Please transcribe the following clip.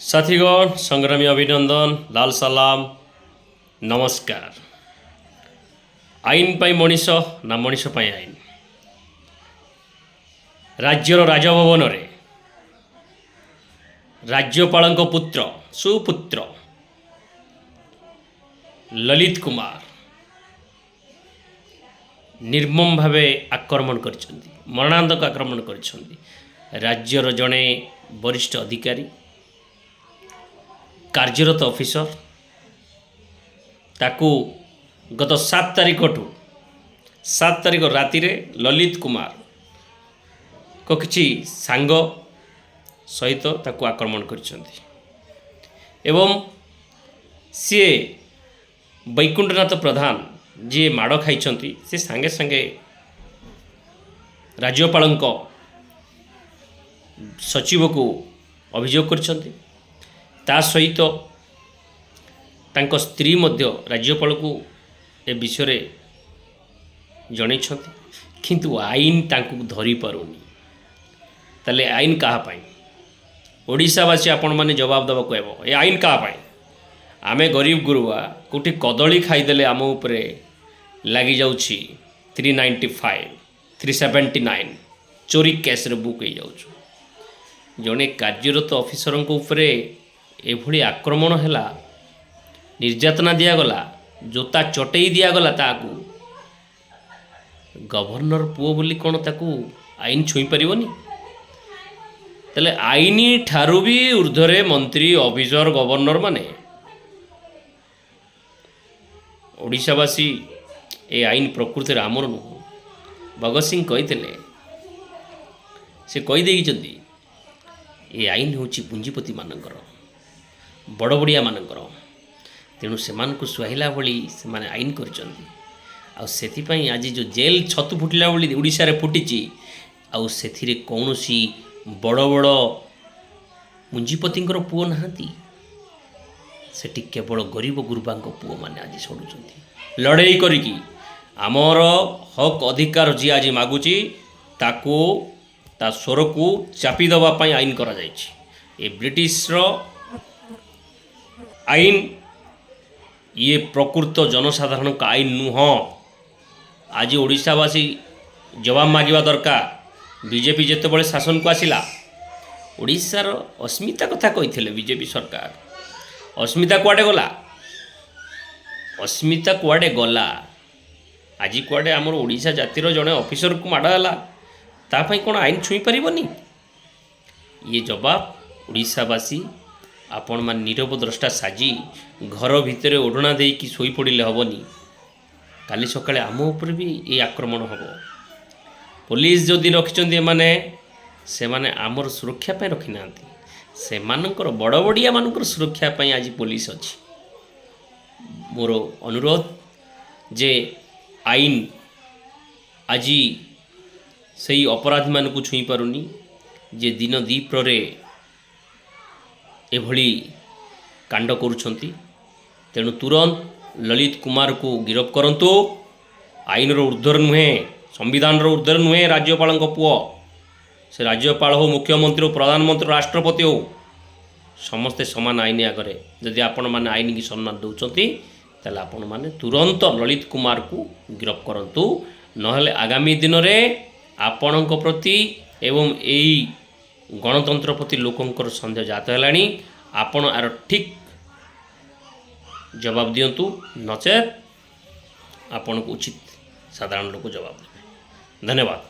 साथीगण संग्रामी अभिनंदन लाल सलाम नमस्कार। आईन पाई मनीष ना मनीष पाई आईन। राज्यर राजभवन रे राज्यपाल पुत्र सुपुत्र ललित कुमार निर्मम भावे आक्रमण कर मरणांतक आक्रमण कर राज्यर जड़े वरिष्ठ अधिकारी कार्यरत ऑफिसर ताकू गत 7 तारीख राति रे ललित कुमार को किछि सांग सहित ताकू आक्रमण करछन्ति एवं सी वैकुंठनाथ प्रधान जी माड़ खाई से सांगे सांगे राज्यपाल सचिव को अभियोग करछन्ति। ता सहित तांको स्त्री मध्य राज्यपाल को ए विषय जन किंतु आईन तांको धरी पारुनी। ताले आईन कहा पाई ओडिशावासी आपण माने जवाब दबा कहबो ए आईन कहा पाई। आमे गरीब गुरुआ कोठी कदली खाईदेले आम उपरे लगी जाउछि 395 379 चोरी केस रे बुक हो जाउछु। जने कार्यरत ऑफिसर को उपरे एभली आक्रमण हैला निर्यातना दिगला जोता चटई दिगला ताकू गवर्नर पुओ बोली कौन ताकू आईन छुई पारिबनी। तले आईन ठारू भी ऊर्ध्वरे मंत्री ऑफिसर गवर्नर माने ओडिशावासी ए आईन प्रकृति आमर नुह। भगत सिंह कही से कहीदे ये आईन हूँ पुंजीपति मानकर बड़ बड़िया मानकर तेणु से सुहाइला भली से माने आईन कर आज जो जेल छतु फुटिला भली ओडिशा रे फुटिची आउ सेथिरे कौनसी बड़ बड़ पुंजीपति पुओ नहांती सेठी केवल गरीब गुरुबा पुओ माने आज सड़ुचंती लड़ाई करिकी आमर हक अधिकार जी आज मागुची ताको ता स्वर को चापी दबा पाई आईन करा जायछि। ए ब्रिटिश रो आईन ये प्रकृत जनसाधारण का आईन नुह। आज ओडिशावासी जवाब मागिबा दरकार। बीजेपी जेते बळे शासन को आसिला ओडिशार अस्मिता कथा कही बीजेपी सरकार अस्मिता कुआडे गला अस्मिता कुआडे गला आज कुआडे आमर ओडिशा जातिर जड़े ऑफिसर को माड़ाला तापाई कौन आईन छुई पारिबनी। ये जवाब ओडिशावासी आपण मान नीरव द्रष्टा साजी घर भितर ओढ़ना देकी शोई पड़े हेबनी। काली सकाळे आम उपर भी ये आक्रमण हम। पुलिस जदि रखिंट माने से माने आमर सुरक्षा पे रखी ना से मानकर बड़ बड़िया मानकर सुरक्षा पे आज पुलिस अच्छी। मोर अनुरोध जे आईन आज सही अपराधी मान को छुई पारुनी जे दिन दीप्रे एभली कांड करुछंती। तेणु तुरंत ललित कुमार को गिरफ्त करंतु। आईन रो ऊर्ध्वर नुहे संविधान रो ऊर्ध्वर नुहे राज्यपाल पुओ से राज्यपाल हो मुख्यमंत्री हो प्रधानमंत्री राष्ट्रपति हो समस्ते समान आईन आगे जदि आपण माने आईन की सम्मान दौरान ताले आपण माने तुरंत ललित कुमार को गिरफ्त करंतु। नहले आगामी दिन में आपणक प्रति एवं यही गणतंत्र प्रति लोकंकर सन्देह जात है आपण आर ठीक जवाब दिंतु नचेत आपण को उचित साधारण लोक जवाब देवे। धन्यवाद।